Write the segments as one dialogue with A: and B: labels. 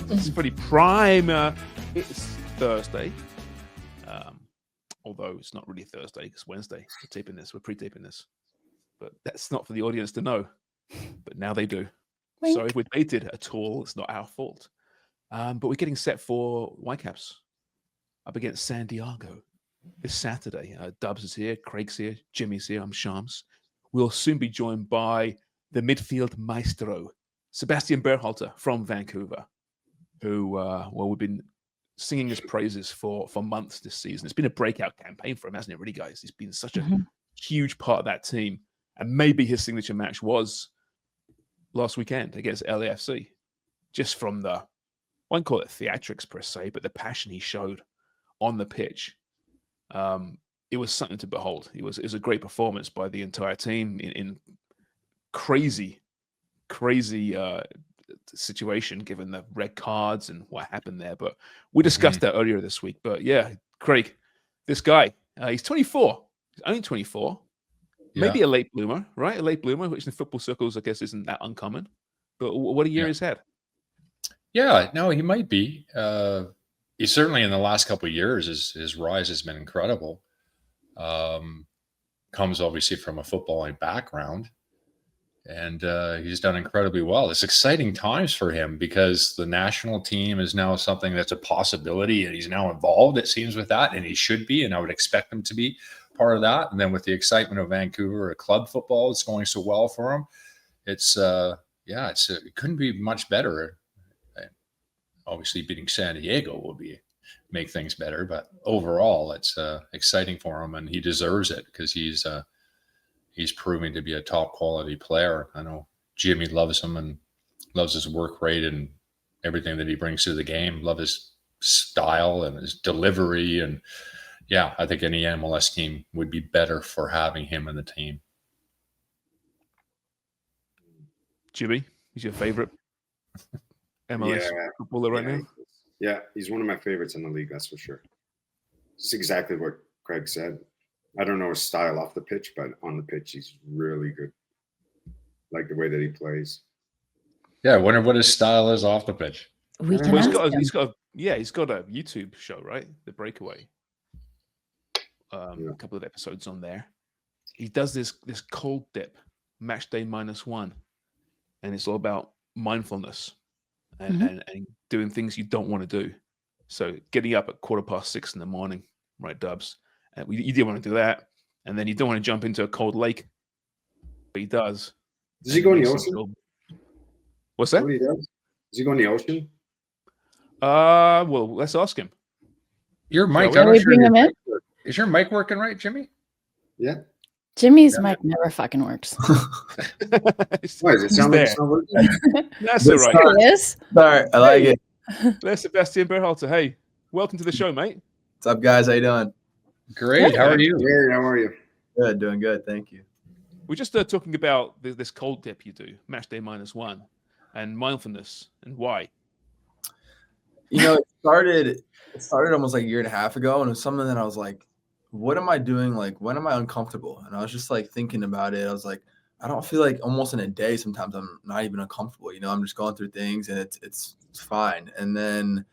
A: It's Footy Prime. It's Thursday. Although it's not really Thursday, it's Wednesday. We're pre-taping this. But that's not for the audience to know. But now they do.
B: Wink.
A: So if we're dated at all, it's not our fault. But we're getting set for Whitecaps up against San Diego this Saturday. Dubs is here, Craig's here, Jimmy's here, I'm Sharms. We'll soon be joined by the midfield maestro, Sebastian Berhalter from Vancouver, who, we've been singing his praises for months this season. It's been a breakout campaign for him, hasn't it, really, guys? He's been such a huge part of that team. And maybe his signature match was last weekend against LAFC, just from the, I won't call it theatrics per se, but the passion he showed on the pitch. It was something to behold. It was a great performance by the entire team in crazy situation, given the red cards and what happened there. But we discussed that earlier this week. But yeah, Craig, this guy, he's 24. He's only 24. Yeah. Maybe a late bloomer, right? A late bloomer, which in football circles, I guess, isn't that uncommon. But what a year he's had. Yeah, no, he might be. He's certainly in the last couple of years, his rise has been incredible. Comes obviously from a footballing background. And he's done incredibly well. It's exciting times for him because the national team is now something that's a possibility, and he's now involved, it seems, with that, and he should be, and I would expect him to be part of that. And then with the excitement of Vancouver, club football, it's going so well for him. It couldn't be much better. Obviously, beating San Diego will make things better, but overall, it's exciting for him, and he deserves it because he's proving to be a top quality player. I know Jimmy loves him and loves his work rate and everything that he brings to the game. Love his style and his delivery. And yeah, I think any MLS team would be better for having him in the team. Jimmy, he's your favorite MLS footballer right now?
C: Yeah, he's one of my favorites in the league, that's for sure. It's exactly what Craig said. I don't know his style off the pitch, but on the pitch, he's really good. Like the way that he plays. Yeah, I wonder what his style is off the pitch.
A: He's got a YouTube show, right? The Breakaway. A couple of episodes on there. He does this cold dip, match day -1, and it's all about mindfulness and doing things you don't want to do. So getting up at 6:15 in the morning, right, Dubs? You didn't want to do that, and then you don't want to jump into a cold lake, but he does.
C: Does he go in the ocean?
A: What's that?
C: What he does? Does he go in the ocean?
A: Well, let's ask him.
D: Your mic, is your mic working right, Jimmy?
C: Yeah.
B: Jimmy's mic never fucking works.
C: Why does it sound like it's not working?
A: That's all right.
B: It is.
E: Sorry, I like it.
A: There's Sebastian Berhalter. Hey, welcome to the show, mate.
E: What's up, guys? How you doing?
D: Great. How are you?
C: Great. How are you?
E: Good. Doing good. Thank you.
A: We're just talking about this cold dip you do, match day -1, and mindfulness and why.
E: It started almost like a year and a half ago, and it was something that I was like, what am I doing? Like, when am I uncomfortable? And I was just like thinking about it. I was like, I don't feel like almost in a day sometimes I'm not even uncomfortable. I'm just going through things and it's fine. And then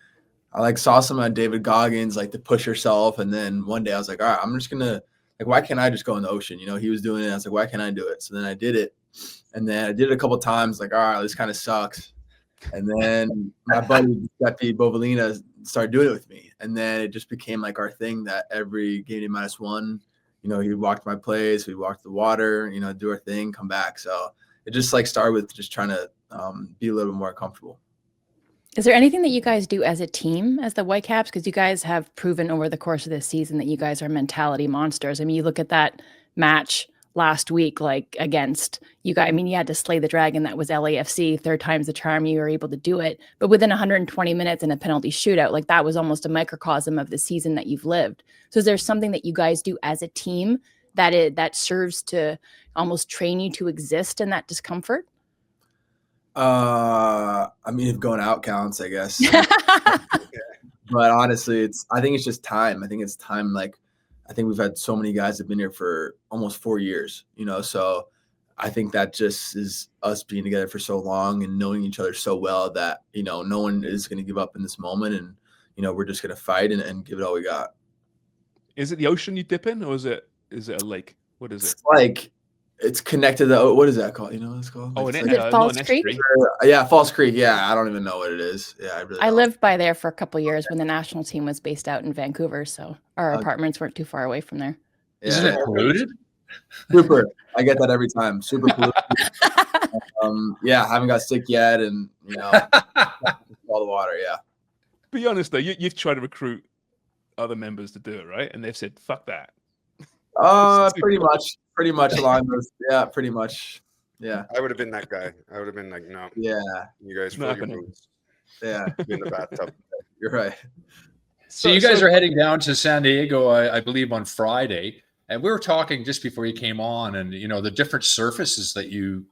E: I saw some on David Goggins, to push yourself. And then one day I was like, all right, I'm just going to, why can't I just go in the ocean? He was doing it. I was like, why can't I do it? So then I did it. And then I did it a couple of times, all right, this kind of sucks. And then my buddy, Giuseppe Bovalina, started doing it with me. And then it just became our thing that every game day -1, he'd walk to my place, we'd walk to the water, do our thing, come back. So it just started with just trying to be a little bit more comfortable.
B: Is there anything that you guys do as a team, as the Whitecaps? Because you guys have proven over the course of this season that you guys are mentality monsters. I mean, you look at that match last week, against you guys. I mean, you had to slay the dragon. That was LAFC. 3rd time's the charm. You were able to do it. But within 120 minutes in a penalty shootout, that was almost a microcosm of the season that you've lived. So is there something that you guys do as a team that serves to almost train you to exist in that discomfort?
E: I mean, if going out counts, I guess. But honestly, I think it's just time. I think it's time. I think we've had so many guys that have been here for almost 4 years, so I think that just is us being together for so long and knowing each other so well that, no one is going to give up in this moment. And, we're just going to fight and give it all we got.
F: Is it the ocean you dip in, or is it a lake? What is it?
E: Like, it's connected to what is that called? You know what it's called?
B: Is it Falls Creek?
E: Yeah, Falls Creek. Yeah, I don't even know what it is. Yeah, I
B: lived by there for a couple of years when the national team was based out in Vancouver, so our apartments weren't too far away from there.
E: Yeah.
A: Isn't it polluted?
E: Super. I get that every time. Super polluted. Yeah, haven't got sick yet, and all the water. Yeah.
F: Be honest though, you've tried to recruit other members to do it, right? And they've said, "Fuck that."
E: Pretty much along those. Yeah, pretty much. Yeah.
C: I would have been that guy. I would have been like, no.
E: Yeah.
C: You guys fill your boots.
E: Yeah.
C: In the bathtub.
E: You're right.
A: So you guys are heading down to San Diego, I believe, on Friday. And we were talking just before you came on, and the different surfaces that you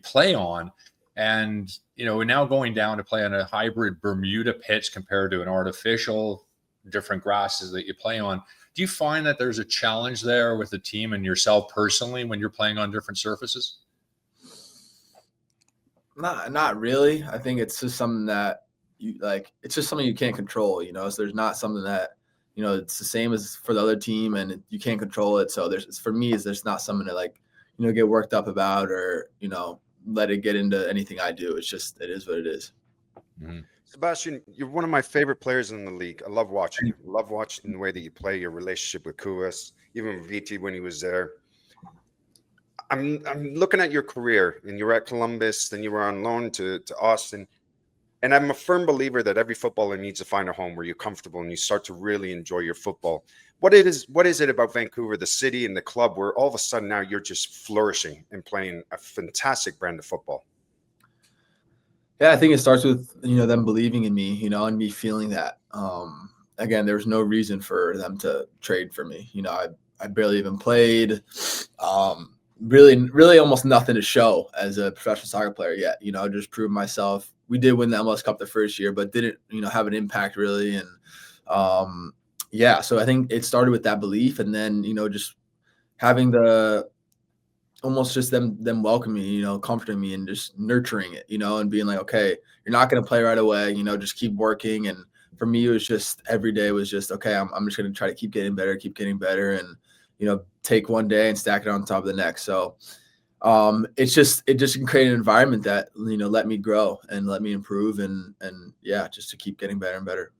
A: play on, and we're now going down to play on a hybrid Bermuda pitch compared to an artificial, different grasses that you play on. Do you find that there's a challenge there with the team and yourself personally when you're playing on different surfaces?
E: Not really. I think it's just something that it's just something you can't control. So there's not something that. It's the same as for the other team, and you can't control it. So for me, there's not something to get worked up about or let it get into anything I do. It's just it is what it is.
A: Mm-hmm.
C: Sebastian, you're one of my favorite players in the league. I love watching you. Love watching the way that you play, your relationship with Kuas, even with VT when he was there. I'm looking at your career, and you were at Columbus, then you were on loan to Austin. And I'm a firm believer that every footballer needs to find a home where you're comfortable and you start to really enjoy your football. What is it about Vancouver, the city and the club, where all of a sudden now you're just flourishing and playing a fantastic brand of football?
E: Yeah, I think it starts with, them believing in me, and me feeling that. Again, there's no reason for them to trade for me. I barely even played. Really almost nothing to show as a professional soccer player yet. Just proved myself. We did win the MLS Cup the first year, but didn't, have an impact really. And so I think it started with that belief, and then, just having almost just them welcoming me, comforting me and just nurturing it, and being like, okay, you're not going to play right away, just keep working. And for me, it was just every day was just, okay, I'm just going to try to keep getting better, and, take one day and stack it on top of the next. So it just created an environment that, let me grow and let me improve and just to keep getting better and better.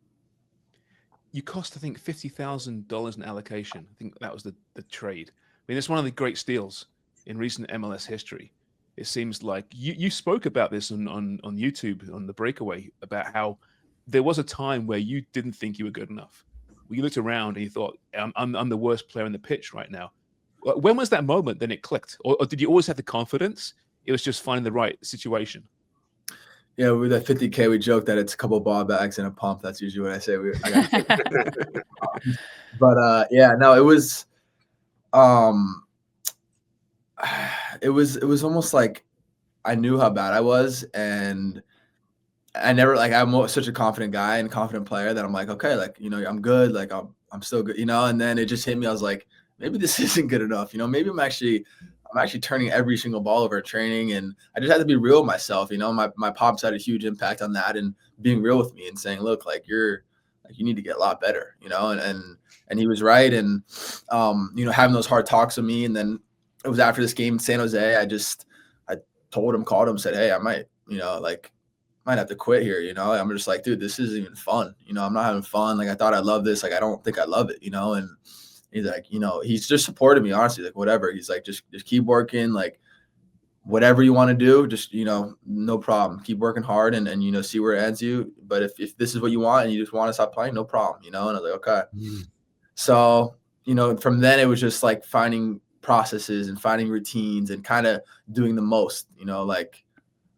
F: You cost, I think, $50,000 in allocation. I think that was the trade. I mean, it's one of the great steals in recent MLS history. It seems like you spoke about this on YouTube on the breakaway about how there was a time where you didn't think you were good enough. You looked around and you thought, I'm the worst player on the pitch right now. When was that moment then it clicked? Or did you always have the confidence? It was just finding the right situation.
E: Yeah, with that 50K, we joke that it's a couple of ball bags and a pump. That's usually what I say. But it was almost like I knew how bad I was, and I never I'm such a confident guy and confident player that I'm like, okay, I'm good, I'm still good, and then it just hit me. I was like, maybe this isn't good enough, maybe I'm actually turning every single ball over at training, and I just had to be real with myself. My pops had a huge impact on that and being real with me and saying, look, you need to get a lot better, and he was right. And having those hard talks with me, and then it was after this game in San Jose, I called him, said, hey, I might have to quit here. I'm just like, dude, this isn't even fun. I'm not having fun. I thought I loved this. I don't think I love it, and he's like, he's just supported me, honestly, whatever. He's like, just keep working, whatever you want to do, just, no problem. Keep working hard and see where it ends you. But if this is what you want and you just want to stop playing, no problem, and I was like, okay. So, from then it was just finding processes and finding routines and kind of doing the most,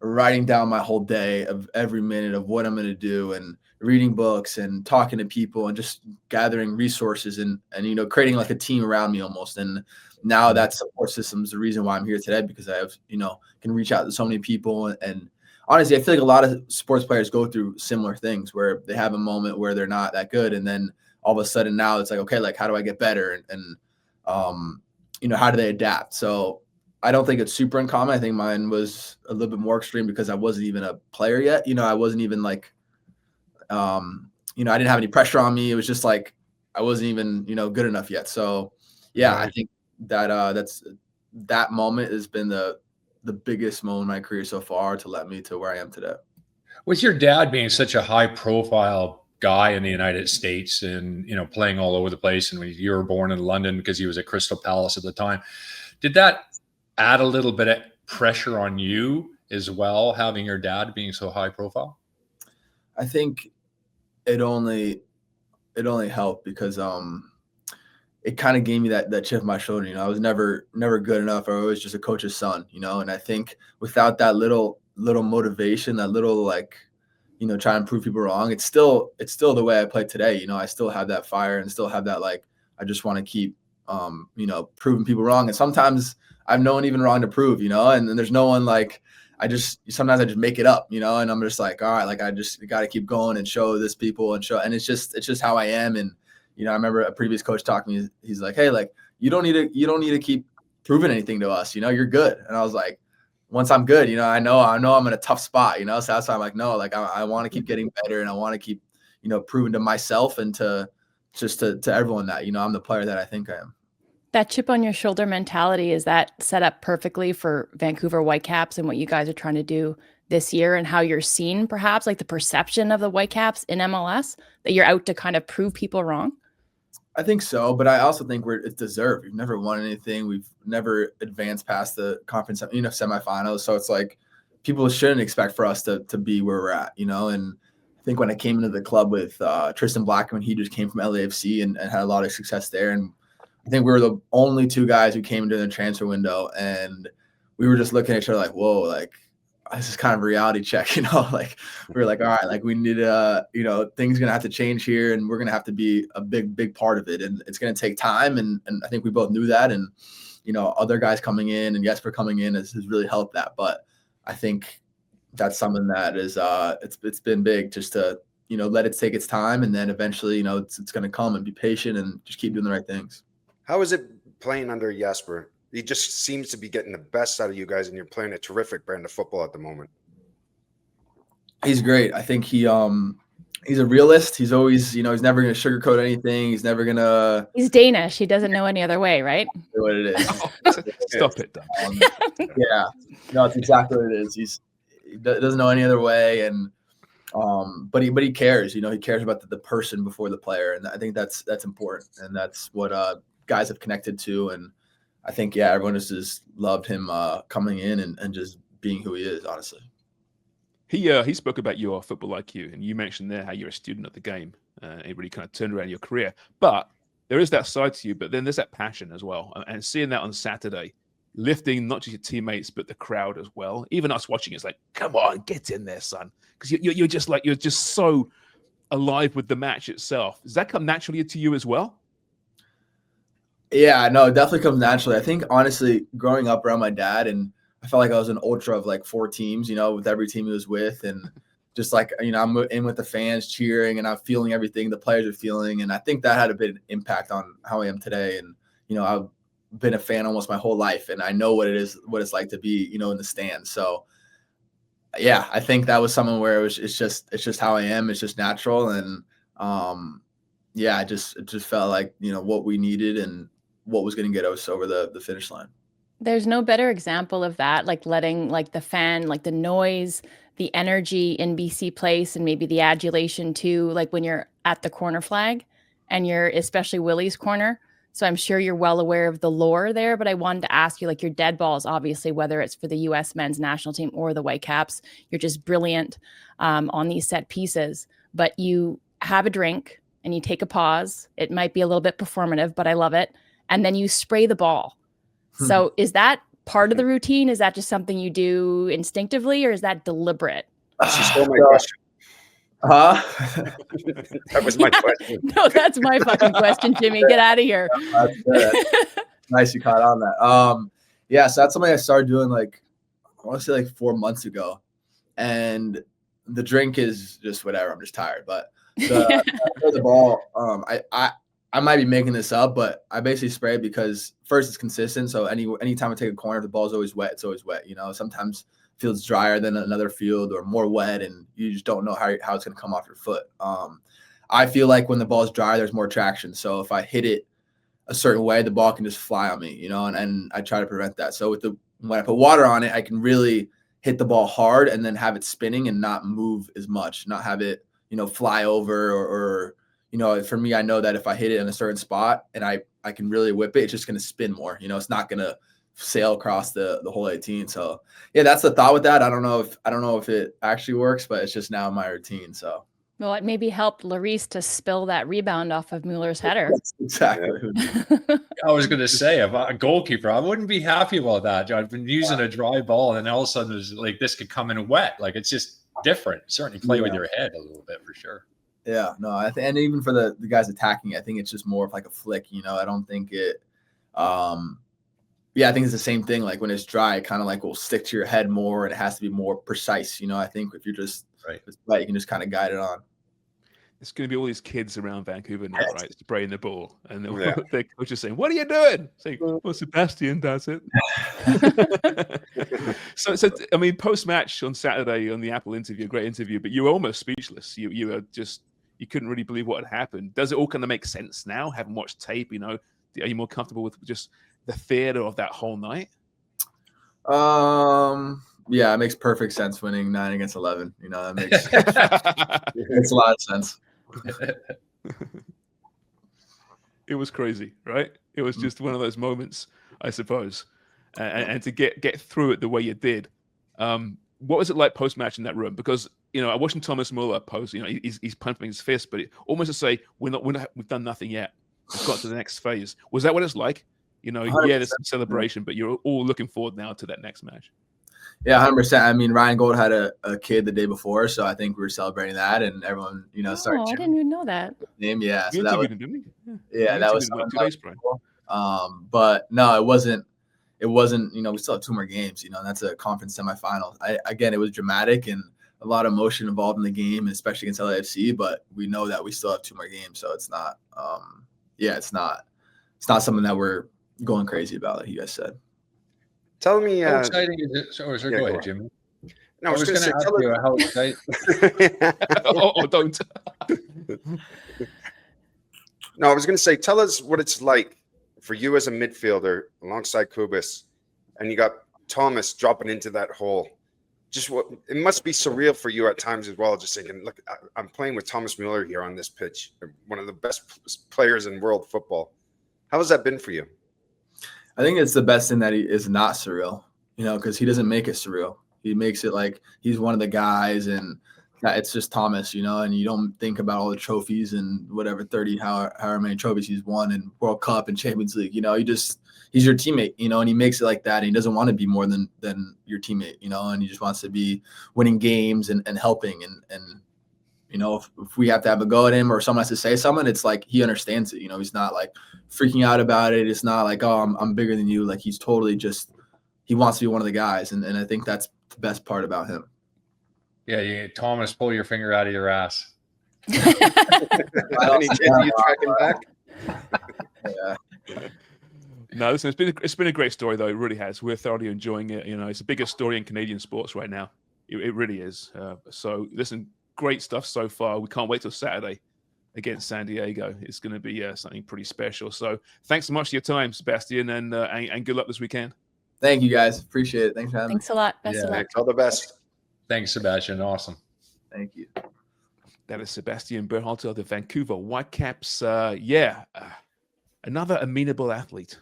E: writing down my whole day of every minute of what I'm going to do, and reading books and talking to people and just gathering resources and creating a team around me almost. And now that support system is the reason why I'm here today, because I have, can reach out to so many people. And honestly, I feel like a lot of sports players go through similar things where they have a moment where they're not that good. And then all of a sudden now it's okay, how do I get better? And how do they adapt? So I don't think it's super uncommon. I think mine was a little bit more extreme because I wasn't even a player yet. I wasn't even like, I didn't have any pressure on me. It was just like I wasn't even, good enough yet. So, yeah, I think that that moment has been the biggest moment in my career so far to let me to where I am today.
A: With your dad being such a high-profile guy in the United States and, playing all over the place, and when you were born in London because he was at Crystal Palace at the time, did that add a little bit of pressure on you as well, having your dad being so high-profile?
E: I think it only helped because it kind of gave me that chip on my shoulder. I was never good enough. I was just a coach's son, and I think without that little motivation, that little try and prove people wrong, it's still the way I play today. I still have that fire and still have that I just want to keep proving people wrong. And sometimes I've no one even wrong to prove, and there's no one sometimes I just make it up, and I'm just like, all right, I just got to keep going and show this people and it's just how I am. And, I remember a previous coach talking to me, he's like, hey, you don't need to keep proving anything to us, you're good. And I was like, once I'm good, I know I'm in a tough spot, so that's why I'm like, no, I want to keep getting better and I want to keep, proving to myself and to everyone that, I'm the player that I think I am.
B: That chip on your shoulder mentality, is that set up perfectly for Vancouver Whitecaps and what you guys are trying to do this year and how you're seen, perhaps the perception of the Whitecaps in MLS, that you're out to kind of prove people wrong?
E: I think so, but I also think it's deserved. We've never won anything. We've never advanced past the conference, semifinals. So it's like people shouldn't expect for us to be where we're at, And I think when I came into the club with Tristan Blackman, he just came from LAFC and had a lot of success there. And I think we were the only two guys who came during the transfer window, and we were just looking at each other like, whoa, this is kind of a reality check, we were like, all right, we need things going to have to change here, and we're going to have to be a big part of it. And it's going to take time. And I think we both knew that. And, other guys coming in and Jesper coming in has really helped that. But I think that's something that is, it's been big just to, let it take its time. And then eventually, it's going to come, and be patient and just keep doing the right things.
G: How is it playing under Jesper? He just seems to be getting the best out of you guys, and you're playing a terrific brand of football at the moment.
E: He's great. I think he's a realist. He's always, he's never going to sugarcoat anything. He's never going to.
B: He's Danish. He doesn't know any other way, right?
E: What it is.
F: Stop it.
E: Yeah. No, it's exactly what it is. He doesn't know any other way. And, but he cares, he cares about the person before the player. And I think that's important. And that's what guys have connected to. And I think, everyone just loved him coming in and just being who he is, honestly.
F: He spoke about your football IQ, and you mentioned there how you're a student of the game. It really kind of turned around your career. But there is that side to you, but then there's that passion as well. And seeing that on Saturday, lifting not just your teammates, but the crowd as well. Even us watching, it's like, come on, get in there, son. Because you're just so alive with the match itself. Does that come naturally to you as well?
E: Yeah, no, it definitely comes naturally. I think, honestly, growing up around my dad, and I felt like I was an ultra of 4 teams, with every team he was with. And just I'm in with the fans cheering, and I'm feeling everything the players are feeling. And I think that had a big impact on how I am today. And, I've been a fan almost my whole life, and I know what it's like to be, in the stands. So, yeah, I think that was something where it's just how I am. It's just natural. And, it just felt like, what we needed and what was going to get us over the finish line.
B: There's no better example of that, letting the fan, the noise, the energy in BC Place, and maybe the adulation too, when you're at the corner flag and you're especially Willie's corner. So I'm sure you're well aware of the lore there, but I wanted to ask you, your dead balls, obviously, whether it's for the US men's national team or the Whitecaps, you're just brilliant on these set pieces. But you have a drink and you take a pause. It might be a little bit performative, but I love it. And then you spray the ball. So is that part of the routine? Is that just something you do instinctively, or is that deliberate?
G: She stole my question. That was my question.
B: No, that's my fucking question, Jimmy. Get out of here.
E: Nice, you caught on that. So that's something I started doing I want to say 4 months ago. And the drink is just whatever. I'm just tired. But the ball, I might be making this up, but I basically spray it because first it's consistent. So anytime I take a corner, if the ball's always wet, it's always wet. You know, sometimes field's drier than another field or more wet, and you just don't know how it's going to come off your foot. I feel like when the ball's dry, there's more traction. So if I hit it a certain way, the ball can just fly on me, you know, and I try to prevent that. So when I put water on it, I can really hit the ball hard and then have it spinning and not move as much, not have it, you know, fly over or you know, for me, I know that if I hit it in a certain spot and I can really whip it, it's just going to spin more. You know, it's not going to sail across the whole 18. So yeah, that's the thought with that. I don't know if it actually works, but it's just now my routine. So.
B: Well, it maybe helped Lloris to spill that rebound off of Müller's header.
E: That's exactly.
A: I was going to say, if a goalkeeper, I wouldn't be happy about that. I've been using a dry ball, and then all of a sudden, there's like this could come in wet. Like it's just different. Certainly play with your head a little bit for sure.
E: Yeah, no, and even for the guys attacking, I think it's just more of like a flick. You know, I don't think it. Yeah, I think it's the same thing. Like when it's dry, it kind of like will stick to your head more, and it has to be more precise. You know, I think if you're just wet, you can just kind of guide it on.
F: It's going to be all these kids around Vancouver now, right? Spraying the ball. And their coach is saying, "What are you doing?" Saying, "Well, Sebastian does it." so I mean, post-match on Saturday on the Apple interview, great interview, but you were almost speechless. You were just, you couldn't really believe what had happened. Does it all kind of make sense now, having watched tape, you know? Are you more comfortable with just the theater of that whole night?
E: Yeah, it makes perfect sense winning 9-11. You know, that makes a lot of sense.
F: It was crazy, right? It was just one of those moments, I suppose. And to get through it the way you did. What was it like post-match in that room? Because, you know, I watched Thomas Müller post, you know, he's pumping his fist, but almost to say, we've done nothing yet. We've got to the next phase. Was that what it's like? You know, 100%. Yeah, there's some celebration, but you're all looking forward now to that next match.
E: Yeah, 100%. I mean, Ryan Gold had a kid the day before, so I think we were celebrating that, and everyone, you know, started.
B: I didn't even know that.
E: Name, yeah.
F: So that was,
E: that was 2 days, but no, it wasn't. You know, we still have 2 more games. You know, and that's a conference semifinal. Again, it was dramatic and a lot of emotion involved in the game, especially against LAFC. But we know that we still have 2 more games, so it's not. It's not something that we're going crazy about, like you guys said.
G: Tell me,
A: how exciting is it? So, go ahead, Jimmy.
G: No, I was going to
A: ask you how exciting.
F: Don't.
G: No, I was going to say, tell us what it's like for you as a midfielder alongside Kubis, and you got Thomas dropping into that hole. Just what it must be surreal for you at times as well. Just thinking, look, I'm playing with Thomas Müller here on this pitch, one of the best players in world football. How has that been for you?
E: I think it's the best thing that he is not surreal, you know, because he doesn't make it surreal. He makes it like he's one of the guys, and it's just Thomas, you know, and you don't think about all the trophies and whatever 30, however many trophies he's won in World Cup and Champions League, you know, he's your teammate, you know, and he makes it like that. And he doesn't want to be more than your teammate, you know, and he just wants to be winning games and helping. And you know, if we have to have a go at him or someone has to say something, it's like he understands it. You know, he's not like freaking out about it. It's not like, oh, I'm bigger than you. Like he's totally just he wants to be one of the guys. And I think that's the best part about him.
A: Yeah, Thomas, pull your finger out of your ass.
G: Any chance of you tracking back?
E: Yeah.
F: No, listen, it's been a great story though. It really has. We're thoroughly enjoying it. You know, it's the biggest story in Canadian sports right now. It really is. So listen, great stuff so far. We can't wait till Saturday against San Diego. It's going to be something pretty special. So thanks so much for your time, Sebastian, and good luck this weekend.
E: Thank you, guys. Appreciate it. Thanks for having me.
B: Thanks a lot. Best of luck.
G: All the best.
A: Thanks, Sebastian. Awesome.
E: Thank you.
F: That is Sebastian Berhalter of the Vancouver Whitecaps. Another amenable athlete.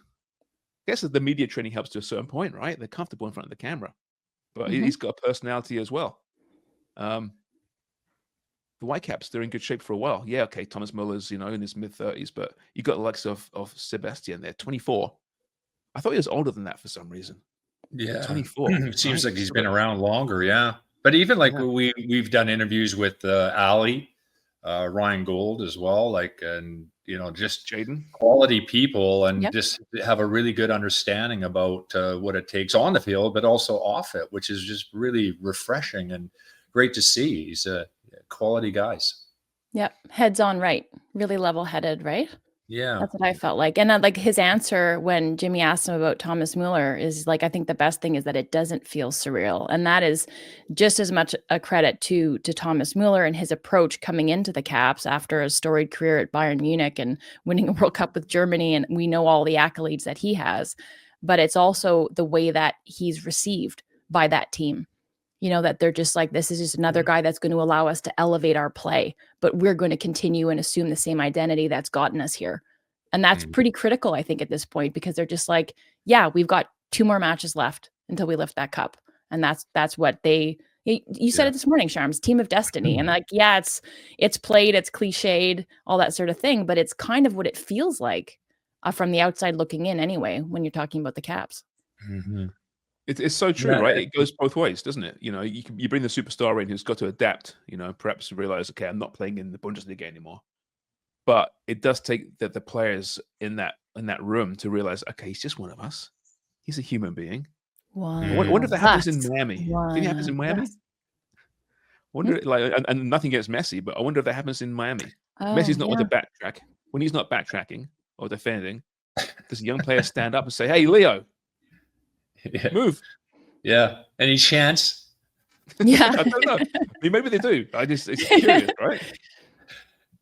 F: I guess the media training helps to a certain point, right? They're comfortable in front of the camera. But he's got a personality as well. The Whitecaps, they're in good shape for a while. Yeah, okay, Thomas Müller's, in his mid-30s, but you got the likes of Sebastien there, 24. I thought he was older than that for some reason.
A: Yeah.
F: 24.
A: It seems like he's been around longer, yeah. But even we've done interviews with Ali, Ryan Gold as well, just
F: Jaden,
A: quality people, and just have a really good understanding about what it takes on the field, but also off it, which is just really refreshing and great to see. He's quality guys.
B: Yep. Heads on right. Really level-headed, right?
A: Yeah.
B: That's what I felt like. And like his answer when Jimmy asked him about Thomas Müller is like, I think the best thing is that it doesn't feel surreal. And that is just as much a credit to Thomas Müller and his approach coming into the Caps after a storied career at Bayern Munich and winning a World Cup with Germany. And we know all the accolades that he has, but it's also the way that he's received by that team. You know, that they're just like, this is just another guy that's going to allow us to elevate our play, but we're going to continue and assume the same identity that's gotten us here. And that's pretty critical, I think, at this point, because they're just like, yeah, we've got 2 more matches left until we lift that cup. And that's what you said it this morning, Sharms, team of destiny. And like, yeah, it's played, it's cliched, all that sort of thing, but it's kind of what it feels like from the outside looking in anyway, when you're talking about the Caps.
A: Mm-hmm.
F: It's so true, right? It goes both ways, doesn't it? You know, you bring the superstar in who's got to adapt, you know, perhaps realize, okay, I'm not playing in the Bundesliga anymore. But it does take the players in that room to realize, okay, he's just one of us. He's a human being. I wonder if that happens in Miami. Do you think it happens in Miami? Wonder, like, and nothing against Messi, but I wonder if that happens in Miami. Messi's not one to backtrack. When he's not backtracking or defending, does a young player stand up and say, "Hey, Leo, move"?
A: Yeah, any chance?
B: Yeah,
F: I don't know. I mean, maybe they do. It's curious, right?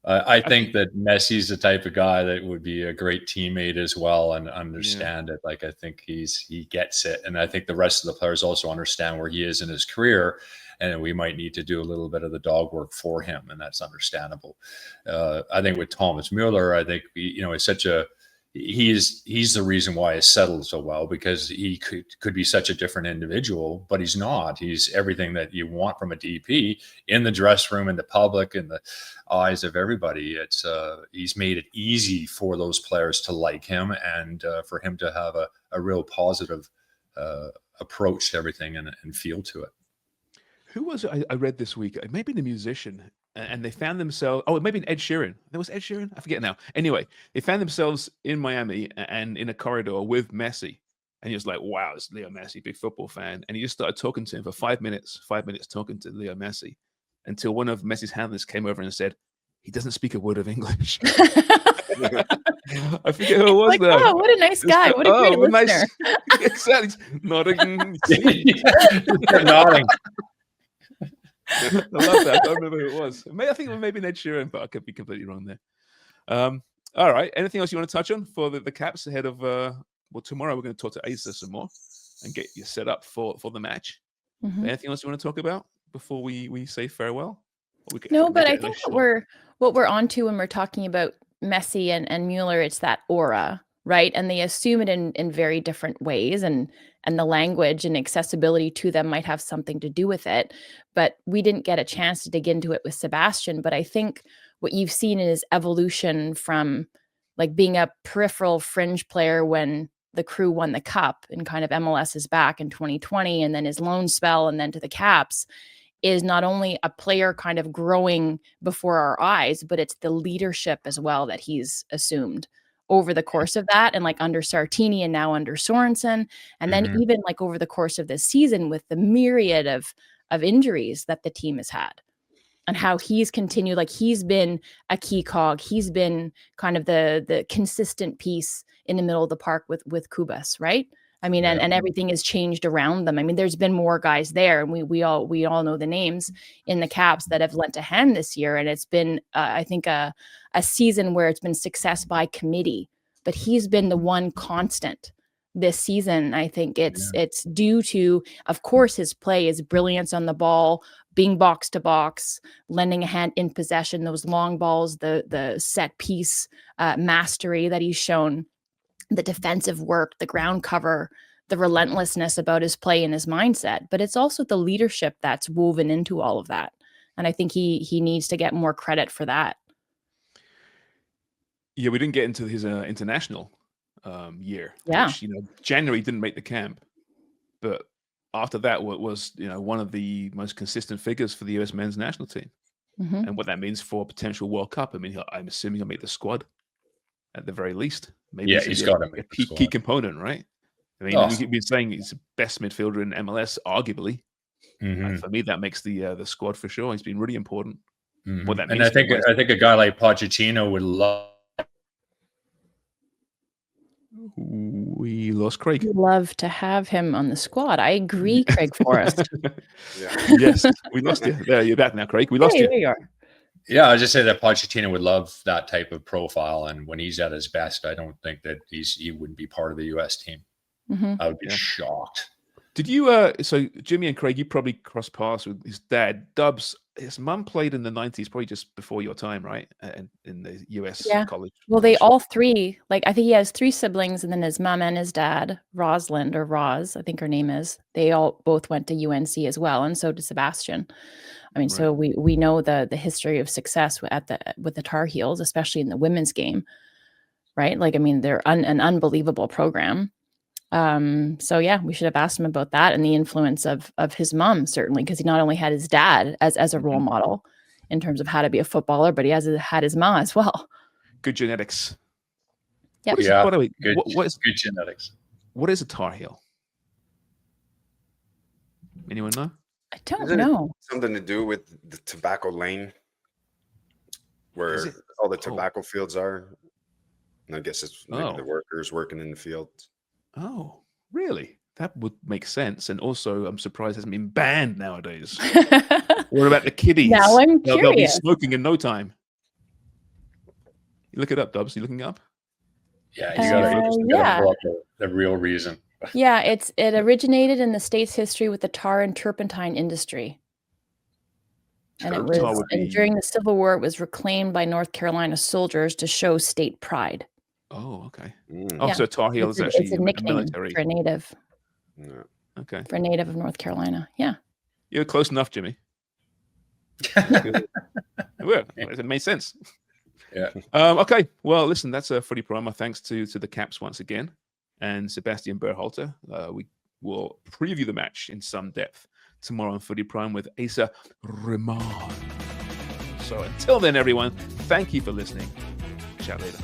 A: I think that Messi's the type of guy that would be a great teammate as well and understand it. Like, I think he gets it. And I think the rest of the players also understand where he is in his career. And we might need to do a little bit of the dog work for him. And that's understandable. I think with Thomas Müller, I think, it's such he's the reason why it's settled so well, because he could be such a different individual, but he's not. He's everything that you want from a DP in the dressing room, in the public, in the eyes of everybody. He's made it easy for those players to like him and for him to have a real positive approach to everything and feel to it.
F: Who was it I read this week? It may be a musician, and they found themselves. Oh, it may be Ed Sheeran. There was Ed Sheeran. I forget now. Anyway, they found themselves in Miami and in a corridor with Messi, and he was like, "Wow, it's Leo Messi, big football fan." And he just started talking to him for 5 minutes. 5 minutes talking to Leo Messi, until one of Messi's handlers came over and said, "He doesn't speak a word of English." I forget who it was.
B: Like, oh, what a nice guy! What a great listener.
F: Nice, exactly. Nodding.
A: Nodding.
F: I love that. I don't remember who it was. I think it was maybe Ed Sheeran, but I could be completely wrong there. All right. Anything else you want to touch on for the Caps ahead of tomorrow we're going to talk to Asa some more and get you set up for the match. Anything else you want to talk about before we say farewell?
B: No, but I think what we're onto when we're talking about Messi and Müller, it's that aura, right? And they assume it in very different ways, and the language and accessibility to them might have something to do with it. But we didn't get a chance to dig into it with Sebastian. But I think what you've seen is evolution from like being a peripheral fringe player when the Crew won the cup and kind of MLS's back in 2020, and then his loan spell, and then to the Caps, is not only a player kind of growing before our eyes, but it's the leadership as well that he's assumed over the course of that, and like under Sartini and now under Sorensen, and then even like over the course of this season with the myriad of injuries that the team has had, and how he's continued, like he's been a key cog. He's been kind of the consistent piece in the middle of the park with Kubas, right? I mean, and everything has changed around them. I mean, there's been more guys there, and we all know the names in the Caps that have lent a hand this year. And it's been, I think, a season where it's been success by committee. But he's been the one constant this season. I think it's due to, of course, his play, his brilliance on the ball, being box to box, lending a hand in possession, those long balls, the set piece mastery that he's shown, the defensive work, the ground cover, the relentlessness about his play and his mindset. But it's also the leadership that's woven into all of that. And I think he needs to get more credit for that.
F: Yeah, we didn't get into his international year.
B: Yeah.
F: Which, January didn't make the camp. But after that was one of the most consistent figures for the US men's national team. And what that means for a potential World Cup. I mean, I'm assuming he'll make the squad at the very least. Maybe
A: he's got to make
F: a key component, right? I mean, we've been saying he's the best midfielder in MLS, arguably. And for me, that makes the squad for sure. He's been really important. What that means,
A: and I think a guy like Pochettino would love
F: We lost Craig.
B: We'd love to have him on the squad. I agree, Craig Forrest.
F: Yes, we lost you. There, you're back now, Craig. We lost you.
B: There you are.
A: Yeah, I just say that Pochettino would love that type of profile, and when he's at his best, I don't think that he wouldn't be part of the U.S. team. I would be shocked.
F: Did you? So Jimmy and Craig, you probably crossed paths with his dad. Dubs, his mum played in the 90s, probably just before your time, right? In the U.S. college.
B: Well, they all three, like I think he has 3 siblings, and then his mom and his dad, Rosalind or Roz, I think her name is. They all both went to UNC as well, and so did Sebastian. I mean, so we know the history of success with the Tar Heels, especially in the women's game, right? Like, I mean, they're an unbelievable program. So yeah, we should have asked him about that and the influence of his mom, certainly, because he not only had his dad as a role model in terms of how to be a footballer, but he had his mom as well.
F: Good genetics.
B: Yep.
A: Yeah,
F: by the way,
A: good genetics.
F: What is a Tar Heel? Anyone know?
B: I don't
G: Isn't
B: know.
G: it something to do with the tobacco lane where all the tobacco fields are? And I guess it's maybe the workers working in the field.
F: Oh, really? That would make sense. And also, I'm surprised it hasn't been banned nowadays. What about the kiddies?
B: Now I'm
F: They'll be
B: curious.
F: smoking in no time. You look it up, Dubs. You looking up?
A: Yeah, you gotta pull up the real reason.
B: Yeah, it originated in the state's history with the tar and turpentine industry. And during the Civil War, it was reclaimed by North Carolina soldiers to show state pride.
F: Oh, okay.
B: Yeah.
F: So Tar Heel is actually
B: it's a nickname
F: military.
B: for a native.
G: Yeah.
F: Okay.
B: For a native of North Carolina. Yeah.
F: You're close enough, Jimmy. It made sense.
A: Yeah.
F: Okay. Well, listen, that's a Footy Prime. Thanks to the Caps once again. And Sebastian Berhalter. We will preview the match in some depth tomorrow on Footy Prime with Asa Rahman. So until then, everyone, thank you for listening. Chat later.